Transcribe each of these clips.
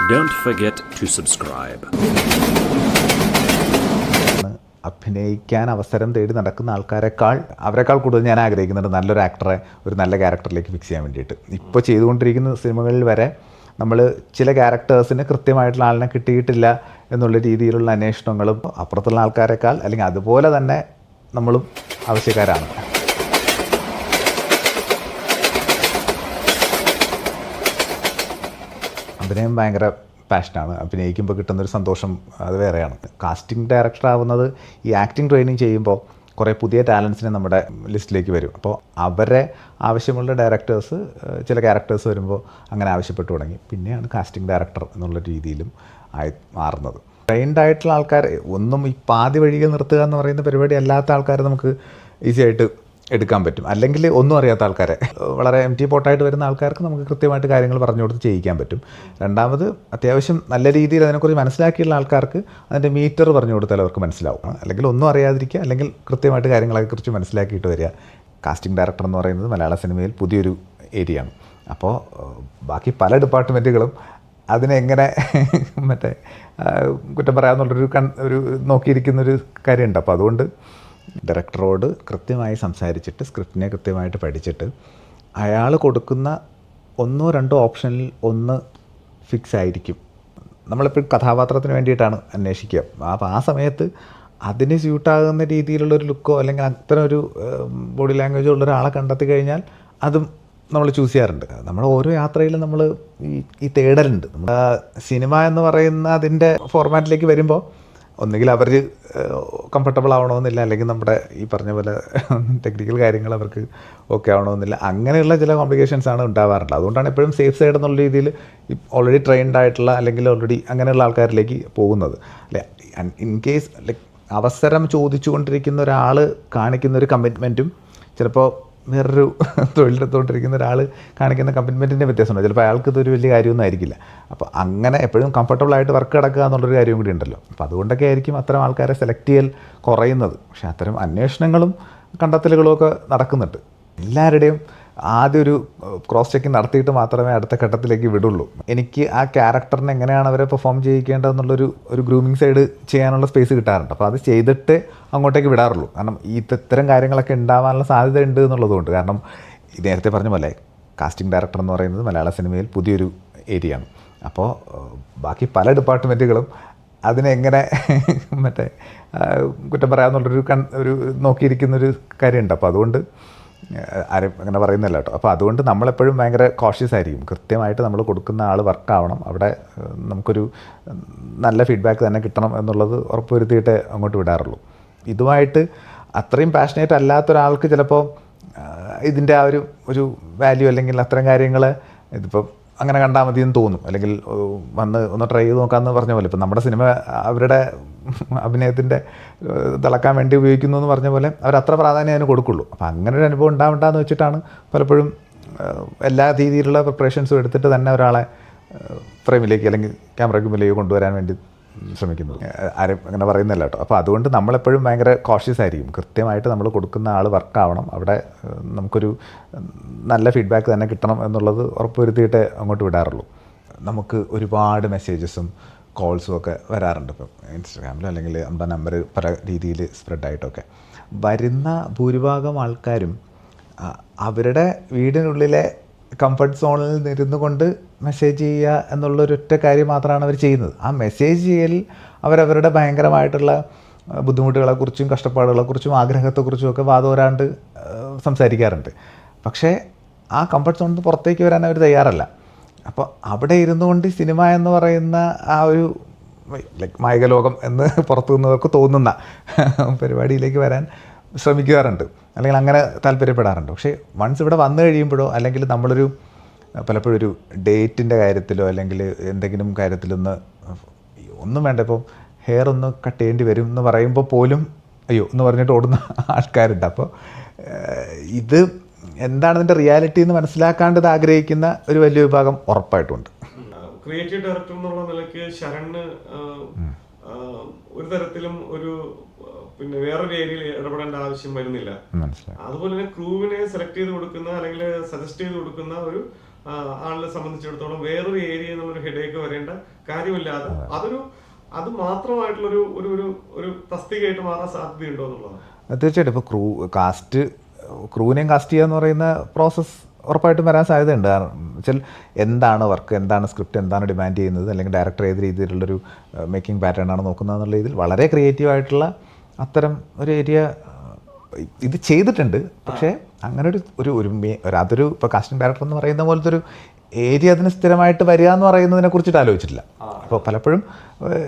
Don't forget to subscribe. അഭിനയിക്കാൻ അവസരം തേടി നടക്കുന്ന അവരെക്കാൾ കൂടുതൽ ഞാൻ ആഗ്രഹിക്കുന്നുണ്ട് നല്ലൊരു ആക്ടറെ ഒരു നല്ല ക്യാരക്ടറിലേക്ക് ഫിക്സ് ചെയ്യാൻ വേണ്ടിയിട്ട്. ഇപ്പോൾ ചെയ്തുകൊണ്ടിരിക്കുന്ന സിനിമകളിൽ വരെ നമ്മൾ ചില ക്യാരക്ടേഴ്സിന് കൃത്യമായിട്ടുള്ള ആളിനെ കിട്ടിയിട്ടില്ല എന്നുള്ള രീതിയിലുള്ള അന്വേഷണങ്ങളും അപ്പുറത്തുള്ള ആൾക്കാരെക്കാൾ അല്ലെങ്കിൽ അതുപോലെ തന്നെ നമ്മളും ആവശ്യക്കാരാണ്. അഭിനയം ഭയങ്കര പാഷനാണ്. അഭിനയിക്കുമ്പോൾ കിട്ടുന്നൊരു സന്തോഷം അത് വേറെയാണ്. കാസ്റ്റിംഗ് ഡയറക്ടർ ആവുന്നത് ഈ ആക്ടിങ് ട്രെയിനിങ് ചെയ്യുമ്പോൾ കുറേ പുതിയ ടാലൻസിനെ നമ്മുടെ ലിസ്റ്റിലേക്ക് വരും. അപ്പോൾ അവരെ ആവശ്യമുള്ള ഡയറക്ടേഴ്സ് ചില ക്യാരക്ടേഴ്സ് വരുമ്പോൾ അങ്ങനെ ആവശ്യപ്പെട്ടു തുടങ്ങി. പിന്നെയാണ് കാസ്റ്റിംഗ് ഡയറക്ടർ എന്നുള്ള രീതിയിലും ആയി മാറുന്നത്. ട്രെയിൻഡ് ആയിട്ടുള്ള ആൾക്കാർ ഒന്നും ഈ പാതി വഴിയിൽ നിർത്തുക എന്ന് പറയുന്ന പരിപാടി അല്ലാത്ത ആൾക്കാരെ നമുക്ക് ഈസി ആയിട്ട് എടുക്കാൻ പറ്റും. അല്ലെങ്കിൽ ഒന്നും അറിയാത്ത ആൾക്കാരെ, വളരെ എം ടി പോട്ടായിട്ട് വരുന്ന ആൾക്കാർക്ക് നമുക്ക് കൃത്യമായിട്ട് കാര്യങ്ങൾ പറഞ്ഞു കൊടുത്ത് ചെയ്യിക്കാൻ പറ്റും. രണ്ടാമത് അത്യാവശ്യം നല്ല രീതിയിൽ അതിനെക്കുറിച്ച് മനസ്സിലാക്കിയുള്ള ആൾക്കാർക്ക് അതിൻ്റെ മീറ്റർ പറഞ്ഞു കൊടുത്താൽ അവർക്ക് മനസ്സിലാവും. അല്ലെങ്കിൽ ഒന്നും അറിയാതിരിക്കുക, അല്ലെങ്കിൽ കൃത്യമായിട്ട് കാര്യങ്ങളെക്കുറിച്ച് മനസ്സിലാക്കിയിട്ട് വരിക. കാസ്റ്റിംഗ് ഡയറക്ടർ എന്ന് പറയുന്നത് മലയാള സിനിമയിൽ പുതിയൊരു ഏരിയയാണ്. അപ്പോൾ ബാക്കി പല ഡിപ്പാർട്ട്മെൻറ്റുകളും അതിനെങ്ങനെ കുറ്റം പറയാമെന്നുള്ളൊരു നോക്കിയിരിക്കുന്നൊരു കാര്യമുണ്ട്. അപ്പോൾ അതുകൊണ്ട് ഡയറക്ടറോട് കൃത്യമായി സംസാരിച്ചിട്ട് സ്ക്രിപ്റ്റിനെ കൃത്യമായിട്ട് പഠിച്ചിട്ട് അയാൾ കൊടുക്കുന്ന ഒന്നോ രണ്ടോ ഓപ്ഷനിൽ ഒന്ന് ഫിക്സ് ആയിരിക്കും. നമ്മളിപ്പോൾ കഥാപാത്രത്തിന് വേണ്ടിയിട്ടാണ് അന്വേഷിക്കുക. അപ്പോൾ ആ സമയത്ത് അതിന് സ്യൂട്ടാകുന്ന രീതിയിലുള്ളൊരു ലുക്കോ അല്ലെങ്കിൽ അത്തരം ഒരു ബോഡി ലാംഗ്വേജോ ഉള്ള ഒരാളെ കണ്ടെത്തി കഴിഞ്ഞാൽ അതും നമ്മൾ ചൂസ് ചെയ്യാറുണ്ട്. നമ്മൾ ഓരോ യാത്രയിലും നമ്മൾ ഈ തേടലുണ്ട്. നമ്മുടെ സിനിമ എന്ന് പറയുന്ന അതിൻ്റെ ഫോർമാറ്റിലേക്ക് വരുമ്പോൾ ഒന്നുകിൽ അവർ കംഫർട്ടബിൾ ആവണമെന്നില്ല, അല്ലെങ്കിൽ നമ്മുടെ ഈ പറഞ്ഞ പോലെ ടെക്നിക്കൽ കാര്യങ്ങൾ അവർക്ക് ഓക്കെ ആവണമെന്നില്ല. അങ്ങനെയുള്ള ചില കോംപ്ലിക്കേഷൻസാണ് ഉണ്ടാവാറുള്ളത്. അതുകൊണ്ടാണ് എപ്പോഴും സേഫ് സൈഡ് എന്നുള്ള രീതിയിൽ ഓൾറെഡി ട്രെയിൻഡ് ആയിട്ടുള്ള അല്ലെങ്കിൽ ഓൾറെഡി അങ്ങനെയുള്ള ആൾക്കാരിലേക്ക് പോകുന്നത്. അല്ലെ, ഇൻ കേസ് ലൈക്ക് അവസരം ചോദിച്ചുകൊണ്ടിരിക്കുന്ന ഒരാൾ കാണിക്കുന്ന ഒരു കമ്മിറ്റ്മെൻറ്റും ചിലപ്പോൾ വേറൊരു തൊഴിലെടുത്തുകൊണ്ടിരിക്കുന്ന ഒരാൾ കാണിക്കുന്ന കമ്മിറ്റ്മെൻറ്റിൻ്റെ വ്യത്യാസമുണ്ട്. ചിലപ്പോൾ അയാൾക്ക് ഇതൊരു വലിയ കാര്യമൊന്നും ആയിരിക്കില്ല. അപ്പോൾ അങ്ങനെ എപ്പോഴും കംഫർട്ടബിളായിട്ട് വർക്ക് കിടക്കുക എന്നുള്ളൊരു കാര്യം കൂടി ഉണ്ടല്ലോ. അപ്പോൾ അതുകൊണ്ടൊക്കെ ആയിരിക്കും അത്തരം ആൾക്കാരെ സെലക്ട് ചെയ്യൽ കുറയുന്നത്. പക്ഷേ അത്തരം അന്വേഷണങ്ങളും കണ്ടെത്തലുകളും ഒക്കെ നടക്കുന്നുണ്ട്. എല്ലാവരുടെയും ആദ്യം ഒരു ക്രോസ് ചെക്കിങ് നടത്തിയിട്ട് മാത്രമേ അടുത്ത ഘട്ടത്തിലേക്ക് വിടുള്ളൂ. എനിക്ക് ആ ക്യാരക്ടറിനെ എങ്ങനെയാണ് അവരെ പെർഫോം ചെയ്യിക്കേണ്ടതെന്നുള്ളൊരു ഗ്രൂമിങ് സൈഡ് ചെയ്യാനുള്ള സ്പേസ് കിട്ടാറുണ്ട്. അപ്പോൾ അത് ചെയ്തിട്ട് അങ്ങോട്ടേക്ക് വിടാറുള്ളൂ. കാരണം ഇത്തരം കാര്യങ്ങളൊക്കെ ഉണ്ടാവാനുള്ള സാധ്യത ഉണ്ട് എന്നുള്ളതുകൊണ്ട്. കാരണം നേരത്തെ പറഞ്ഞ പോലെ കാസ്റ്റിംഗ് ഡയറക്ടർ എന്ന് പറയുന്നത് മലയാള സിനിമയിൽ പുതിയൊരു ഏരിയയാണ്. അപ്പോൾ ബാക്കി പല ഡിപ്പാർട്ട്മെൻറ്റുകളും അതിനെങ്ങനെ കുറ്റം പറയാമെന്നുള്ളൊരു നോക്കിയിരിക്കുന്നൊരു കാര്യമുണ്ട്. അപ്പോൾ അതുകൊണ്ട് ആരും അങ്ങനെ പറയുന്നില്ല കേട്ടോ. അപ്പോൾ അതുകൊണ്ട് നമ്മളെപ്പോഴും ഭയങ്കര കോഷ്യസ് ആയിരിക്കും. കൃത്യമായിട്ട് നമ്മൾ കൊടുക്കുന്ന ആൾ വർക്കാവണം, അവിടെ നമുക്കൊരു നല്ല ഫീഡ്ബാക്ക് തന്നെ കിട്ടണം എന്നുള്ളത് ഉറപ്പുവരുത്തിയിട്ടേ അങ്ങോട്ട് വിടാറുള്ളൂ. ഇതുമായിട്ട് അത്രയും പാഷനേറ്റ് അല്ലാത്തൊരാൾക്ക് ചിലപ്പോൾ ഇതിൻ്റെ ആ ഒരു വാല്യൂ അല്ലെങ്കിൽ അത്തരം കാര്യങ്ങൾ ഇതിപ്പോൾ അങ്ങനെ കണ്ടാൽ മതി എന്ന് തോന്നും. അല്ലെങ്കിൽ വന്ന് ഒന്ന് ട്രൈ ചെയ്ത് നോക്കാമെന്ന് പറഞ്ഞ പോലെ ഇപ്പം നമ്മുടെ സിനിമ അവരുടെ അഭിനയത്തിൻ്റെ തിളക്കാൻ വേണ്ടി ഉപയോഗിക്കുന്നു എന്ന് പറഞ്ഞ പോലെ അവരത്ര പ്രാധാന്യം അതിന് കൊടുക്കുള്ളൂ. അപ്പോൾ അങ്ങനെ ഒരു അനുഭവം ഉണ്ടാവണ്ടെന്ന് വെച്ചിട്ടാണ് പലപ്പോഴും എല്ലാ രീതിയിലുള്ള പ്രിപ്പറേഷൻസും എടുത്തിട്ട് തന്നെ ഒരാളെ ഫ്രെയിമിലേക്ക് അല്ലെങ്കിൽ ക്യാമറയ്ക്ക് മുമ്പിലേക്ക് കൊണ്ടുവരാൻ വേണ്ടി ശ്രമിക്കുന്നത്. ആരും അങ്ങനെ പറയുന്നില്ല കേട്ടോ. അപ്പോൾ അതുകൊണ്ട് നമ്മളെപ്പോഴും ഭയങ്കര കോഷ്യസ് ആയിരിക്കും. കൃത്യമായിട്ട് നമ്മൾ കൊടുക്കുന്ന ആൾ വർക്കാവണം, അവിടെ നമുക്കൊരു നല്ല ഫീഡ്ബാക്ക് തന്നെ കിട്ടണം എന്നുള്ളത് ഉറപ്പുവരുത്തിയിട്ടേ അങ്ങോട്ട് വിടാറുള്ളൂ. നമുക്ക് ഒരുപാട് മെസ്സേജസും കോൾസും ഒക്കെ വരാറുണ്ട്. ഇപ്പം ഇൻസ്റ്റഗ്രാമിലോ അല്ലെങ്കിൽ നമ്മുടെ നമ്പർ പല രീതിയിൽ സ്പ്രെഡായിട്ടൊക്കെ വരുന്ന ഭൂരിഭാഗം ആൾക്കാരും അവരുടെ വീടിനുള്ളിലെ കംഫർട്ട് സോണിൽ നിന്നിരുന്നു കൊണ്ട് മെസ്സേജ് ചെയ്യുക എന്നുള്ളൊരൊറ്റ കാര്യം മാത്രമാണ് അവർ ചെയ്യുന്നത്. ആ മെസ്സേജ് ചെയ്യൽ അവരവരുടെ ഭയങ്കരമായിട്ടുള്ള ബുദ്ധിമുട്ടുകളെക്കുറിച്ചും കഷ്ടപ്പാടുകളെക്കുറിച്ചും ആഗ്രഹത്തെക്കുറിച്ചും ഒക്കെ വാദോരാണ്ട് സംസാരിക്കാറുണ്ട്. പക്ഷേ ആ കംഫർട്ട് സോണിൽ നിന്ന് പുറത്തേക്ക് വരാൻ അവർ തയ്യാറല്ല. അപ്പോൾ അവിടെ ഇരുന്നു കൊണ്ട് സിനിമ എന്ന് പറയുന്ന ആ ഒരു ലൈക്ക് മായിക ലോകം എന്ന് പുറത്തു നിന്നവർക്ക് തോന്നുന്ന പരിപാടിയിലേക്ക് വരാൻ ശ്രമിക്കാറുണ്ട്, അല്ലെങ്കിൽ അങ്ങനെ താല്പര്യപ്പെടാറുണ്ട്. പക്ഷേ വൺസ് ഇവിടെ വന്നു കഴിയുമ്പോഴോ അല്ലെങ്കിൽ നമ്മളൊരു പലപ്പോഴും ഒരു ഡേറ്റിൻ്റെ കാര്യത്തിലോ അല്ലെങ്കിൽ എന്തെങ്കിലും കാര്യത്തിലൊന്ന് ഒന്നും വേണ്ട, ഇപ്പോൾ ഹെയർ ഒന്ന് കട്ട് ചെയ്യേണ്ടി വരും എന്ന് പറയുമ്പോൾ പോലും അയ്യോ എന്ന് പറഞ്ഞിട്ട് ഓടുന്ന ആൾക്കാരുണ്ട്. അപ്പോൾ ഇത് എന്താണ് ഇതിൻ്റെ റിയാലിറ്റി എന്ന് മനസ്സിലാക്കാണ്ടത് ആഗ്രഹിക്കുന്ന ഒരു വലിയ വിഭാഗം ഉറപ്പായിട്ടുമുണ്ട്. ക്രിയേറ്റീവ് ഡയറക്ടർ എന്നുള്ള നിലയ്ക്ക് ശരണ് ഒരു തരത്തിലും ഒരു പിന്നെ വേറൊരു ഏരിയയിൽ ഇടപെടേണ്ട ആവശ്യം വരുന്നില്ല. അതുപോലെ തന്നെ ക്രൂവിനെ സെലക്ട് ചെയ്ത് കൊടുക്കുന്ന അല്ലെങ്കിൽ സജസ്റ്റ് ചെയ്ത് കൊടുക്കുന്ന ഒരു ആളിനെ സംബന്ധിച്ചിടത്തോളം വേറൊരു ഏരിയ എന്നുള്ളൊരു ഹെഡേക്ക് വരേണ്ട കാര്യമില്ലാതെ അത് മാത്രമായിട്ടുള്ളൊരു ഒരു ഒരു ഒരു തസ്തികയായിട്ട് മാറാൻ സാധ്യതയുണ്ടോ എന്നുള്ളതാണ്. തീർച്ചയായിട്ടും. ഇപ്പോൾ ക്രൂവിനെയും കാസ്റ്റ് ചെയ്യുക എന്ന് പറയുന്ന പ്രോസസ്സ് ഉറപ്പായിട്ടും വരാൻ സാധ്യതയുണ്ട്. കാരണം വെച്ചാൽ എന്താണ് വർക്ക്, എന്താണ് സ്ക്രിപ്റ്റ്, എന്താണ് ഡിമാൻഡ് ചെയ്യുന്നത്, അല്ലെങ്കിൽ ഡയറക്ടർ ഏത് രീതിയിലുള്ളൊരു മേക്കിംഗ് പാറ്റേൺ ആണ് നോക്കുന്നത് എന്നുള്ള രീതിയിൽ വളരെ ക്രിയേറ്റീവായിട്ടുള്ള അത്തരം ഒരു ഏരിയ ഇത് ചെയ്തിട്ടുണ്ട്. പക്ഷേ അങ്ങനെ അതൊരു ഇപ്പോൾ കാസ്റ്റിംഗ് ഡയറക്ടർ എന്ന് പറയുന്ന പോലത്തെ ഒരു ഏരിയ അതിന് സ്ഥിരമായിട്ട് വരിക എന്ന് പറയുന്നതിനെ കുറിച്ചിട്ട് ആലോചിച്ചിട്ടില്ല. അപ്പോൾ പലപ്പോഴും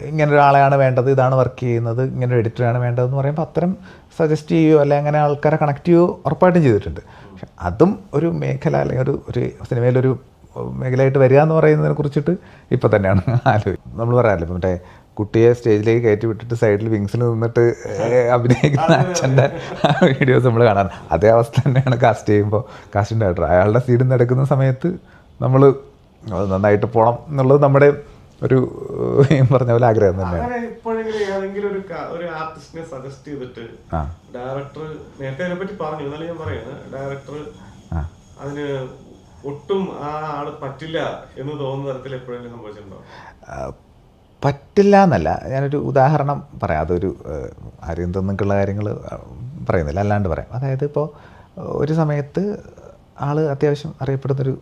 ഇങ്ങനെ ഒരാളെയാണ് വേണ്ടത്, ഇതാണ് വർക്ക് ചെയ്യുന്നത്, ഇങ്ങനെ ഒരു എഡിറ്ററാണ് വേണ്ടതെന്ന് പറയുമ്പോൾ അത്തരം സജസ്റ്റ് ചെയ്യുകയോ അല്ലെങ്കിൽ അങ്ങനെ ആൾക്കാരെ കണക്ട് ചെയ്യുകയോ ഉറപ്പായിട്ടും ചെയ്തിട്ടുണ്ട്. പക്ഷെ അതും ഒരു മേഖല അല്ലെങ്കിൽ ഒരു സിനിമയിലൊരു മേഖലയായിട്ട് വരിക എന്ന് പറയുന്നതിനെ കുറിച്ചിട്ട് ഇപ്പോൾ തന്നെയാണ് ആലോചിക്കുന്നത്. നമ്മൾ പറയാറില്ല, ഇപ്പം മറ്റേ കുട്ടിയെ സ്റ്റേജിലേക്ക് കയറ്റി വിട്ടിട്ട് സൈഡിൽ വിങ്സിൽ നിന്നിട്ട് അഭിനയിക്കുന്ന അച്ഛൻ്റെ വീഡിയോസ് നമ്മൾ കാണാറ്. അതേ അവസ്ഥ തന്നെയാണ് കാസ്റ്റ് ചെയ്യുമ്പോൾ കാസ്റ്റിംഗ് ഡയറക്ടർ അയാളുടെ സീഡിൽ നടക്കുന്ന സമയത്ത് നമ്മൾ നന്നായിട്ട് പോകണം എന്നുള്ളത് നമ്മുടെ ഒരു പറഞ്ഞ പോലെ ആഗ്രഹം തന്നെയാണ്. ഇപ്പോഴെങ്കിലും ഏതെങ്കിലും ഒരു ആർട്ടിസ്റ്റിനെ സജസ്റ്റ് ചെയ്തിട്ട് ഡയറക്ടർ നേരത്തെ അതിനെ പറ്റി പറഞ്ഞു, എന്നാലും ഞാൻ പറയുന്നത് ഡയറക്ടർ അതിന് ഒട്ടും ആ ആള് പറ്റില്ല എന്ന് തോന്നുന്ന തരത്തിൽ എപ്പോഴെങ്കിലും സംഭവിച്ചിട്ടുണ്ടോ? പറ്റില്ല എന്നല്ല, ഞാനൊരു ഉദാഹരണം പറയാം. അതൊരു ആരെയും തന്നിട്ടുള്ള കാര്യങ്ങൾ പറയുന്നില്ല, അല്ലാണ്ട് പറയാം. അതായത് ഇപ്പോൾ ഒരു സമയത്ത് ആൾ അത്യാവശ്യം അറിയപ്പെടുന്നൊരു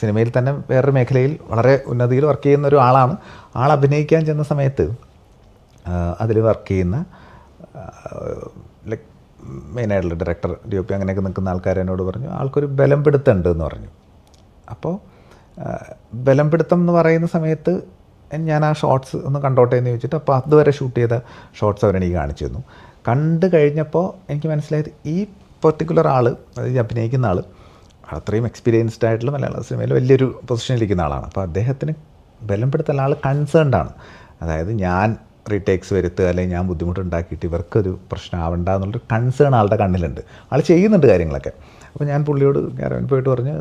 സിനിമയിൽ തന്നെ വേറൊരു മേഖലയിൽ വളരെ ഉന്നതിയിൽ വർക്ക് ചെയ്യുന്ന ഒരു ആളാണ്. ആൾ അഭിനയിക്കാൻ ചെന്ന സമയത്ത് അതിൽ വർക്ക് ചെയ്യുന്ന മെയിനായിട്ടുള്ള ഡയറക്ടർ, DOP അങ്ങനെയൊക്കെ നിൽക്കുന്ന ആൾക്കാർ എന്നോട് പറഞ്ഞു ആൾക്കൊരു ബലം പിടുത്തമുണ്ട് എന്ന് പറഞ്ഞു. അപ്പോൾ ബലം പിടുത്തം എന്ന് പറയുന്ന സമയത്ത് ഞാൻ ആ ഷോർട്സ് ഒന്ന് കണ്ടോട്ടെ എന്ന് ചോദിച്ചിട്ട് അപ്പോൾ അതുവരെ ഷൂട്ട് ചെയ്ത ഷോർട്സ് അവരെനിക്ക് കാണിച്ചു തന്നു. കണ്ടു കഴിഞ്ഞപ്പോൾ എനിക്ക് മനസ്സിലായത് ഈ പെർട്ടിക്കുലർ ആൾ, അതായത് അഭിനയിക്കുന്ന ആൾ അത്രയും എക്സ്പീരിയൻസ്ഡ് ആയിട്ടുള്ള മലയാള സിനിമയിൽ വലിയൊരു പൊസിഷനിലിരിക്കുന്ന ആളാണ്. അപ്പോൾ അദ്ദേഹത്തിന് ബലം പിടുത്തുള്ള ആൾ കൺസേൺഡാണ്. അതായത് ഞാൻ റീടേക്സ് വരുത്തുക അല്ലെങ്കിൽ ഞാൻ ബുദ്ധിമുട്ടുണ്ടാക്കിയിട്ട് ഇവർക്കൊരു പ്രശ്നമാവണ്ട എന്നുള്ളൊരു കൺസേൺ ആളുടെ കണ്ണിലുണ്ട്. ആൾ ചെയ്യുന്നുണ്ട് കാര്യങ്ങളൊക്കെ. അപ്പോൾ ഞാൻ പുള്ളിയോട് ക്യാരവൻ പോയിട്ട് പറഞ്ഞു,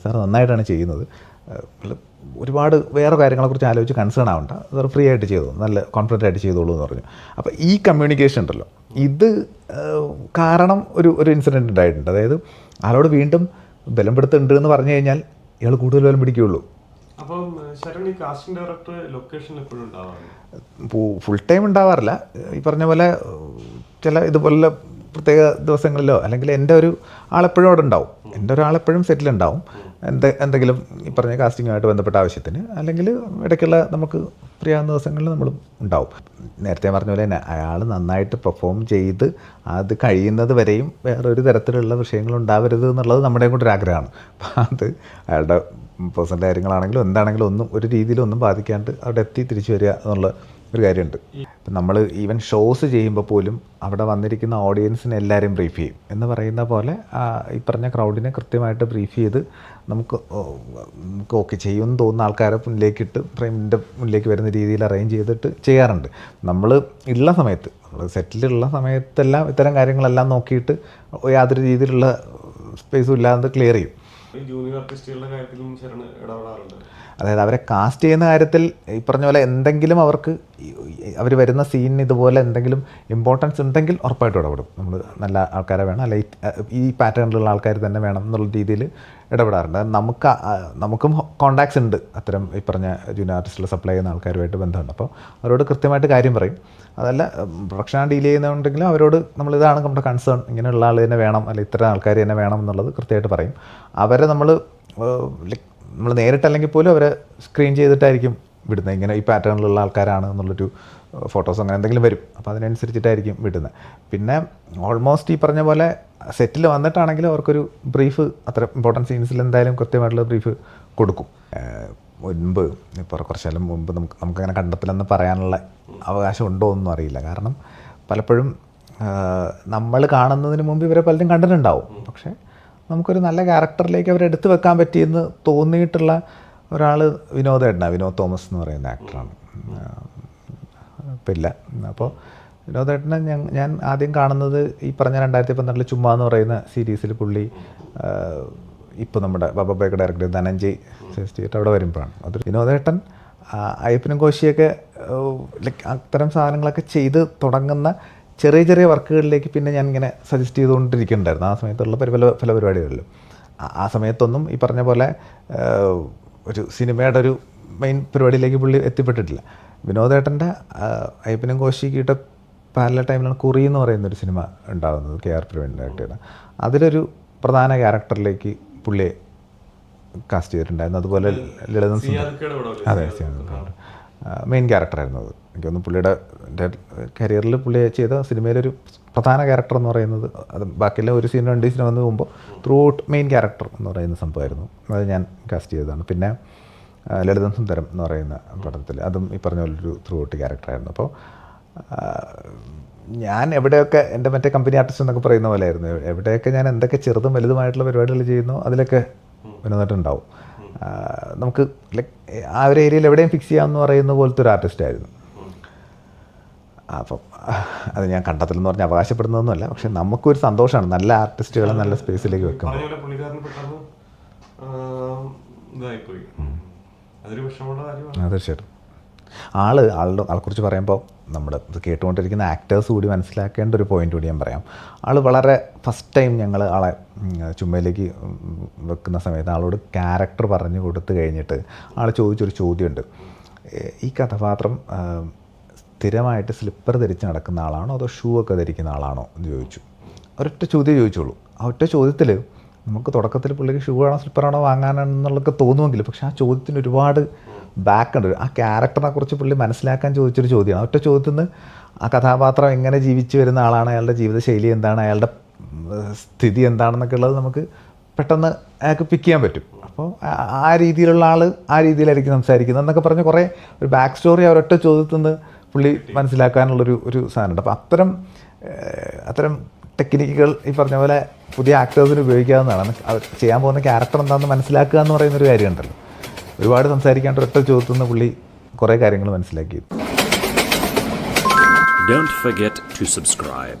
സാർ നന്നായിട്ടാണ് ചെയ്യുന്നത്, ഒരുപാട് വേറെ കാര്യങ്ങളെക്കുറിച്ച് ആലോചിച്ച് കൺസേൺ ആവണ്ട, സാർ ഫ്രീ ആയിട്ട് ചെയ്തോളൂ, നല്ല കോൺഫിഡൻ്റ് ആയിട്ട് ചെയ്തോളൂ എന്ന് പറഞ്ഞു. അപ്പോൾ ഈ കമ്മ്യൂണിക്കേഷൻ ഉണ്ടല്ലോ, ഇത് കാരണം ഒരു ഇൻസിഡൻറ്റ് ഉണ്ടായിട്ടുണ്ട്. അതായത് ആളോട് വീണ്ടും ബലം പിടുത്തുണ്ട് എന്ന് പറഞ്ഞു കഴിഞ്ഞാൽ ഇയാൾ കൂടുതൽ ബലം പിടിക്കുകയുള്ളൂ. അപ്പം ശരൺ, ഈ കാസ്റ്റിംഗ് ഡയറക്ടർ ലൊക്കേഷനിൽ എപ്പോഴും ഉണ്ടാവാറില്ല? ഫുൾ ടൈം ഉണ്ടാവാറില്ല. ഈ പറഞ്ഞ പോലെ ചില ഇതുപോലുള്ള പ്രത്യേക ദിവസങ്ങളിലോ അല്ലെങ്കിൽ എൻ്റെ ഒരു ആളെപ്പോഴും അവിടെ ഉണ്ടാവും, എൻ്റെ ഒരാളെപ്പോഴും സെറ്റിലുണ്ടാവും, എന്തെങ്കിലും ഈ പറഞ്ഞ കാസ്റ്റിങ്ങുമായിട്ട് ബന്ധപ്പെട്ട ആവശ്യത്തിന്, അല്ലെങ്കിൽ ഇടയ്ക്കുള്ള നമുക്ക് ഫ്രീ ആകുന്ന ദിവസങ്ങളിൽ നമ്മളും ഉണ്ടാവും. നേരത്തെ പറഞ്ഞ പോലെ തന്നെ അയാൾ നന്നായിട്ട് പെർഫോം ചെയ്ത് അത് കഴിയുന്നത് വരെയും വേറൊരു തരത്തിലുള്ള വിഷയങ്ങൾ ഉണ്ടാവരുത് എന്നുള്ളത് നമ്മുടെയും കൂടെ ഒരു ആഗ്രഹമാണ്. അപ്പം അത് അയാളുടെ പേഴ്സണൽ കാര്യങ്ങളാണെങ്കിലും എന്താണെങ്കിലും ഒന്നും ഒരു രീതിയിലൊന്നും ബാധിക്കാണ്ട് അവിടെ എത്തി തിരിച്ചു വരിക എന്നുള്ള ഒരു കാര്യമുണ്ട്. ഇപ്പം നമ്മൾ ഈവൻ ഷോസ് ചെയ്യുമ്പോൾ പോലും അവിടെ വന്നിരിക്കുന്ന ഓഡിയൻസിനെ എല്ലാവരെയും ബ്രീഫ് ചെയ്യും എന്ന് പറയുന്ന പോലെ ഈ പറഞ്ഞ ക്രൗഡിനെ കൃത്യമായിട്ട് ബ്രീഫ് ചെയ്ത് നമുക്ക് ഓക്കെ ചെയ്യുമെന്ന് തോന്നുന്ന ആൾക്കാരെ മുന്നിലേക്കിട്ട് ഫ്രെയിമിൻ്റെ മുന്നിലേക്ക് വരുന്ന രീതിയിൽ അറേഞ്ച് ചെയ്തിട്ട് ചെയ്യാറുണ്ട്. നമ്മൾ ഉള്ള സമയത്ത്, നമ്മൾ സെറ്റിലുള്ള സമയത്തെല്ലാം ഇത്തരം കാര്യങ്ങളെല്ലാം നോക്കിയിട്ട് യാതൊരു രീതിയിലുള്ള സ്പേസും ഇല്ലാതെ ക്ലിയർ ചെയ്യും. ജൂനിയർ ആർട്ടിസ്റ്റുകളുടെ കാര്യത്തിലും ശരൺ ഇടപെടാറുണ്ട്. അതായത് അവരെ കാസ്റ്റ് ചെയ്യുന്ന കാര്യത്തിൽ ഈ പറഞ്ഞ പോലെ എന്തെങ്കിലും അവർക്ക് അവർ വരുന്ന സീനിന് ഇതുപോലെ എന്തെങ്കിലും ഇമ്പോർട്ടൻസ് ഉണ്ടെങ്കിൽ ഉറപ്പായിട്ടും ഇടപെടും. നമ്മൾ നല്ല ആൾക്കാരെ വേണം, അല്ലെ ഈ പാറ്റേണിലുള്ള ആൾക്കാർ തന്നെ വേണം എന്നുള്ള രീതിയിൽ ഇടപെടാറുണ്ട്. നമുക്കും കോണ്ടാക്ട്സ് ഉണ്ട് അത്തരം ഈ പറഞ്ഞ ജൂനിയർ ആർട്ടിസ്റ്റുകൾ സപ്ലൈ ചെയ്യുന്ന ആൾക്കാരുമായിട്ട് ബന്ധമുണ്ട്. അപ്പോൾ അവരോട് കൃത്യമായിട്ട് കാര്യം പറയും. അതല്ല പ്രൊഡക്ഷൻ ഡീൽ ചെയ്യുന്നുണ്ടെങ്കിലും അവരോട് നമ്മളിതാണ് നമ്മുടെ കൺസേൺ, ഇങ്ങനെയുള്ള ആൾ തന്നെ വേണം, അല്ലെങ്കിൽ ഇത്തരം ആൾക്കാർ തന്നെ വേണം എന്നുള്ളത് കൃത്യമായിട്ട് പറയും. അവരെ നമ്മൾ നേരിട്ടല്ലെങ്കിൽ പോലും അവരെ സ്ക്രീൻ ചെയ്തിട്ടായിരിക്കും വിടുന്നത്. ഇങ്ങനെ ഈ പാറ്റേണിലുള്ള ആൾക്കാരാണ് എന്നുള്ളൊരു ഫോട്ടോസ് അങ്ങനെ എന്തെങ്കിലും വരും. അപ്പോൾ അതിനനുസരിച്ചിട്ടായിരിക്കും വിടുന്നത്. പിന്നെ ഓൾമോസ്റ്റ് ഈ പറഞ്ഞ പോലെ സെറ്റിൽ വന്നിട്ടാണെങ്കിലും അവർക്കൊരു ബ്രീഫ്, അത്ര ഇമ്പോർട്ടൻറ്റ് സീൻസിൽ എന്തായാലും കൃത്യമായിട്ടുള്ള ബ്രീഫ് കൊടുക്കും. മുൻപ് ഇപ്പോൾ കുറച്ചാലും മുമ്പ് നമുക്കങ്ങനെ കണ്ടെത്തില്ലെന്ന് പറയാനുള്ള അവകാശം ഉണ്ടോ എന്നും അറിയില്ല. കാരണം പലപ്പോഴും നമ്മൾ കാണുന്നതിന് മുമ്പ് ഇവരെ പലരും കണ്ടിട്ടുണ്ടാവും. പക്ഷേ നമുക്കൊരു നല്ല ക്യാരക്ടറിലേക്ക് അവരെ എടുത്തു വെക്കാൻ പറ്റിയെന്ന് തോന്നിയിട്ടുള്ള ഒരാൾ വിനോദ് തോമസ് എന്ന് പറയുന്ന ആക്ടറാണ്. ഇപ്പം ഇല്ല. അപ്പോൾ വിനോദേട്ടനെ ഞാൻ ആദ്യം കാണുന്നത് ഈ പറഞ്ഞ 2012 ചുമ്മാ എന്ന് പറയുന്ന സീരീസിൽ പുള്ളി ഇപ്പോൾ നമ്മുടെ ബാബാബേക്ക് ഡയറക്ടർ ധനഞ്ജയ് സജസ്റ്റ് ചെയ്തിട്ട് അവിടെ വരുമ്പോഴാണ്. അത് വിനോദേട്ടൻ അയ്യപ്പനും കോശിയൊക്കെ അത്തരം സാധനങ്ങളൊക്കെ ചെയ്ത് തുടങ്ങുന്ന ചെറിയ ചെറിയ വർക്കുകളിലേക്ക് പിന്നെ ഞാൻ ഇങ്ങനെ സജസ്റ്റ് ചെയ്തുകൊണ്ടിരിക്കുന്നുണ്ടായിരുന്നു ആ സമയത്തുള്ള പല പരിപാടികളിലും. ആ സമയത്തൊന്നും ഈ പറഞ്ഞ പോലെ ഒരു സിനിമയുടെ ഒരു മെയിൻ പരിപാടിയിലേക്ക് പുള്ളി എത്തിപ്പെട്ടിട്ടില്ല. വിനോദേട്ടൻ്റെ അയ്യപ്പനും കോശിക്കിയുടെ പാരല ടൈമിലാണ് കുറി എന്ന് പറയുന്നൊരു സിനിമ ഉണ്ടാകുന്നത്, KR പ്രവീണിൻ്റെ. അതിലൊരു പ്രധാന ക്യാരക്ടറിലേക്ക് പുള്ളിയെ കാസ്റ്റ് ചെയ്തിട്ടുണ്ടായിരുന്നു. അതുപോലെ ലളിതം അതെ മെയിൻ ക്യാരക്ടറായിരുന്നു അത്. എനിക്ക് തോന്നുന്നു പുള്ളിയുടെ കരിയറിൽ പുള്ളി ചെയ്ത സിനിമയിലൊരു പ്രധാന ക്യാരക്ടർ എന്ന് പറയുന്നത് അത്. ബാക്കിയുള്ള ഒരു സീൻ 2 സീൻ വന്ന് പോകുമ്പോൾ ത്രൂ ഔട്ട് മെയിൻ ക്യാരക്ടർ എന്ന് പറയുന്ന സംഭവമായിരുന്നു. അത് ഞാൻ കാസ്റ്റ് ചെയ്തതാണ്. പിന്നെ ലളിതം സുന്ദരം എന്ന് പറയുന്ന പടത്തിൽ അതും ഈ പറഞ്ഞ പോലൊരു ത്രൂ ഔട്ട് ക്യാരക്ടറായിരുന്നു. അപ്പോൾ ഞാൻ എവിടെയൊക്കെ എൻ്റെ മറ്റേ കമ്പനി ആർട്ടിസ്റ്റ് എന്നൊക്കെ പറയുന്ന പോലെ ആയിരുന്നു. എവിടെയൊക്കെ ഞാൻ എന്തൊക്കെ ചെറുതും വലുതുമായിട്ടുള്ള പരിപാടികൾ ചെയ്യുന്നു അതിലൊക്കെ വിനോദമായിട്ടുണ്ടാവും. നമുക്ക് ലൈക്ക് ആ ഒരു ഏരിയയിൽ എവിടെയും ഫിക്സ് ചെയ്യാമെന്ന് പറയുന്ന പോലത്തെ ഒരു ആർട്ടിസ്റ്റായിരുന്നു. അപ്പം അത് ഞാൻ കണ്ടെത്തലെന്ന് പറഞ്ഞാൽ അവകാശപ്പെടുന്നതൊന്നുമല്ല, പക്ഷെ നമുക്കൊരു സന്തോഷമാണ് നല്ല ആർട്ടിസ്റ്റുകളെ നല്ല സ്പേസിലേക്ക് വെക്കുന്നത്. തീർച്ചയായിട്ടും ആളെക്കുറിച്ച് പറയുമ്പോൾ നമ്മൾ ഇത് കേട്ടുകൊണ്ടിരിക്കുന്ന ആക്ടേഴ്സ് കൂടി മനസ്സിലാക്കേണ്ട ഒരു പോയിന്റ് കൂടി ഞാൻ പറയാം. ആൾ വളരെ ഫസ്റ്റ് ടൈം ഞങ്ങൾ ആളെ ചുമ്മയിലേക്ക് വെക്കുന്ന സമയത്ത് ആളോട് ക്യാരക്ടർ പറഞ്ഞു കൊടുത്തു കഴിഞ്ഞിട്ട് ആൾ ചോദിച്ചൊരു ചോദ്യമുണ്ട്. ഈ കഥാപാത്രം സ്ഥിരമായിട്ട് സ്ലിപ്പർ ധരിച്ച് നടക്കുന്ന ആളാണോ അതോ ഷൂ ഒക്കെ ധരിക്കുന്ന ആളാണോ എന്ന് ചോദിച്ചു. ഒരൊറ്റ ചോദ്യം ചോദിച്ചോളൂ. ആ ഒറ്റ ചോദ്യത്തിൽ നമുക്ക് തുടക്കത്തിൽ പുള്ളിക്ക് ഷൂ ആണോ സ്ലിപ്പറാണോ വാങ്ങാനെന്നുള്ളതൊക്കെ തോന്നുമെങ്കിൽ പക്ഷേ ആ ചോദ്യത്തിന് ഒരുപാട് ബാക്ക് ഉണ്ട്. ആ ക്യാരക്ടറിനെ കുറിച്ച് പുള്ളി മനസ്സിലാക്കാൻ ചോദിച്ചൊരു ചോദ്യമാണ്. ഒറ്റ ചോദ്യത്തിൽ നിന്ന് ആ കഥാപാത്രം എങ്ങനെ ജീവിച്ചു വരുന്ന ആളാണ്, അയാളുടെ ജീവിതശൈലി എന്താണ്, അയാളുടെ സ്ഥിതി എന്താണെന്നൊക്കെ ഉള്ളത് നമുക്ക് പെട്ടെന്ന് അയാൾക്ക് പിക്ക് ചെയ്യാൻ പറ്റും. അപ്പോൾ ആ രീതിയിലുള്ള ആൾ ആ രീതിയിലായിരിക്കും സംസാരിക്കുന്നത് എന്നൊക്കെ പറഞ്ഞ് കുറേ ഒരു ബാക്ക് സ്റ്റോറി ആ ഒരൊറ്റ ചോദ്യത്തിൽ നിന്ന് പുള്ളി മനസ്സിലാക്കാനുള്ളൊരു സാധനമുണ്ട്. അപ്പോൾ അത്തരം ടെക്നിക്കുകൾ ഈ പറഞ്ഞ പോലെ പുതിയ ആക്ടേഴ്സിന് ഉപയോഗിക്കാവുന്നതാണ്. അവർ ചെയ്യാൻ പോകുന്ന ക്യാരക്ടർ എന്താണെന്ന് മനസ്സിലാക്കുക എന്ന് പറയുന്നൊരു കാര്യമുണ്ടല്ലോ. ഒരുപാട് സംസാരിക്കാണ്ട് ഒറ്റ ചോദ്യത്തിൽ നിന്ന് പുള്ളി കുറേ കാര്യങ്ങൾ മനസ്സിലാക്കി. Don't forget to subscribe.